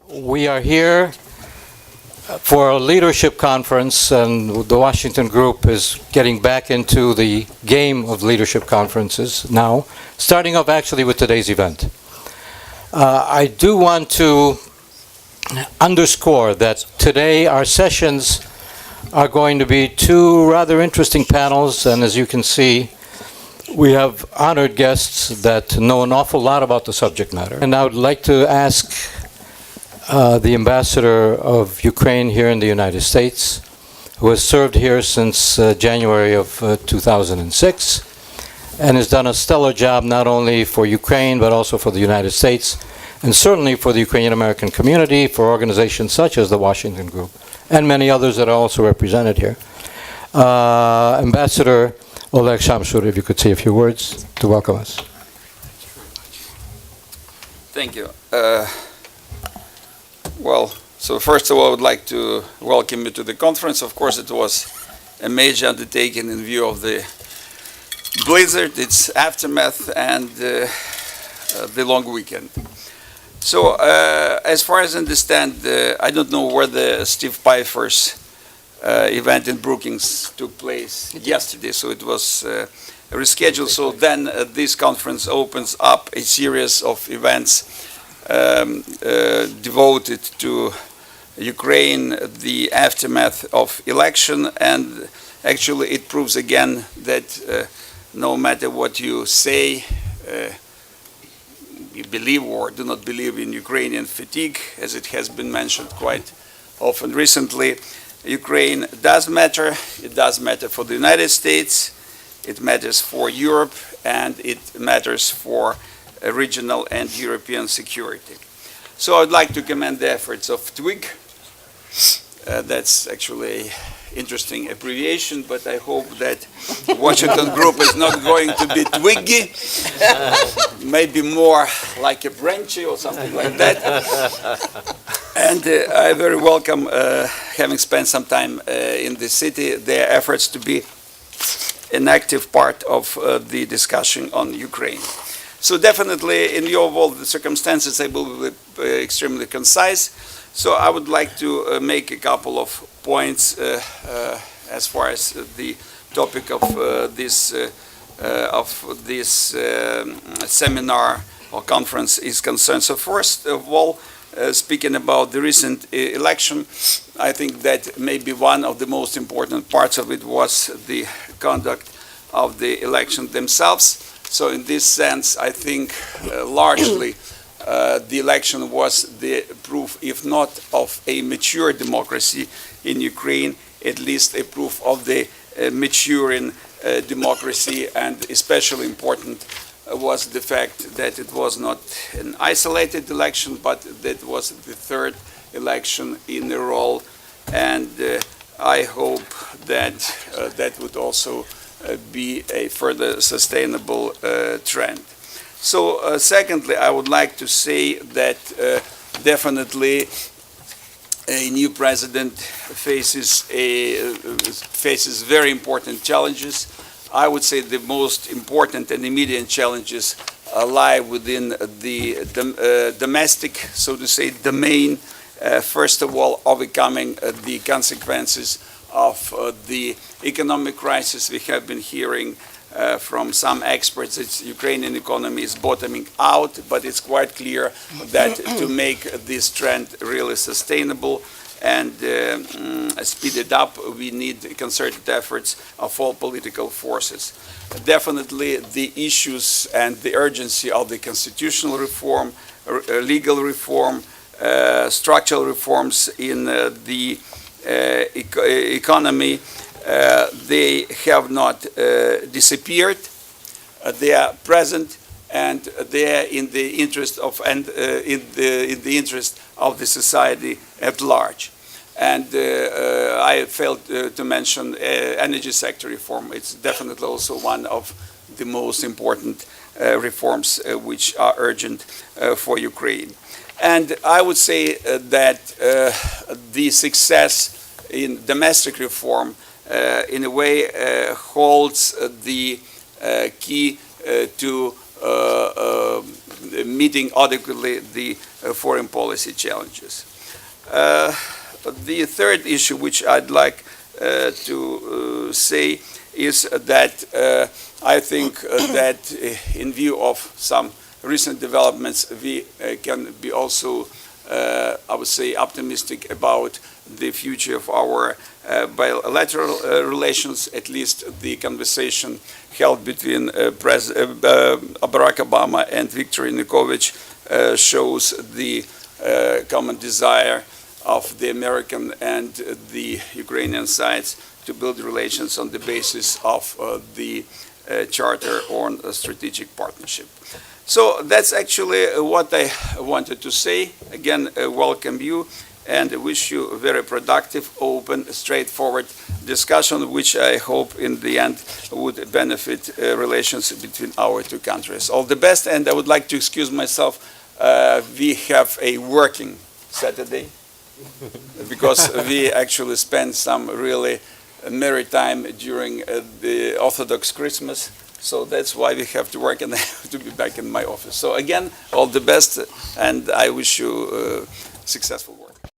We are here for a leadership conference, and the Washington group is getting back into the game of leadership conferences now, starting off actually with today's event. I do want to underscore that today our sessions are going to be two rather interesting panels, and as you can see, we have honored guests that know an awful lot about the subject matter. And I would like to ask the ambassador of Ukraine here in the United States, who has served here since January of 2006, and has done a stellar job not only for Ukraine, but also for the United States, and certainly for the Ukrainian American community, for organizations such as the Washington Group, and many others that are also represented here. Ambassador Oleg Shamshur, if you could say a few words to welcome us. Thank you. So first of all, I would like to welcome you to the conference. Of course, it was a major undertaking in view of the blizzard, its aftermath, and the long weekend. So, as far as I understand, I don't know whether Steve Pfeiffer's event in Brookings took place yesterday, so it was rescheduled. So then this conference opens up a series of events devoted to Ukraine, the aftermath of election, and actually it proves again that no matter what you say, you believe or do not believe in Ukrainian fatigue, as it has been mentioned quite often recently. Ukraine does matter. It does matter for the United States, it matters for Europe, and it matters for regional and European security. So I'd like to commend the efforts of TWIG. That's actually an interesting abbreviation, but I hope that Washington Group is not going to be twiggy, maybe more like a branchy or something like that. And I very welcome, having spent some time in the city, their efforts to be an active part of the discussion on Ukraine. So definitely, in view of all the circumstances, I will be extremely concise. So I would like to make a couple of points as far as the topic of this seminar or conference is concerned. So first of all, speaking about the recent election, I think that maybe one of the most important parts of it was the conduct of the election themselves. So in this sense, I think largely the election was the proof, if not of a mature democracy in Ukraine, at least a proof of the maturing democracy, and especially important was the fact that it was not an isolated election, but that it was the third election in a row, and I hope that that would also be a further sustainable trend. So secondly, I would like to say that definitely a new president faces very important challenges. I would say the most important and immediate challenges lie within the domestic, so to say, domain. First of all, overcoming the consequences of the economic crisis. We have been hearing from some experts that the Ukrainian economy is bottoming out, but it's quite clear that to make this trend really sustainable and speed it up, we need concerted efforts of all political forces. Definitely the issues and the urgency of the constitutional reform, legal reform, structural reforms in the economy, they have not disappeared. They are present, and they are in the interest of in the interest of the society at large. And I failed to mention energy sector reform. It's definitely also one of the most important reforms which are urgent for Ukraine. And I would say that the success in domestic reform in a way holds the key to meeting adequately the foreign policy challenges. The third issue which I'd like to say is that I think that in view of some recent developments, we can be also, I would say, optimistic about the future of our bilateral relations. At least the conversation held between Barack Obama and Viktor Yanukovych shows the common desire of the American and the Ukrainian sides to build relations on the basis of the Charter on Strategic Partnership. So that's actually what I wanted to say. Again, welcome you and wish you a very productive, open, straightforward discussion, which I hope in the end would benefit relations between our two countries. All the best, and I would like to excuse myself. We have a working Saturday because we actually spent some really merry time during the Orthodox Christmas. So that's why we have to work, and I have to be back in my office. So again, all the best, and I wish you successful work.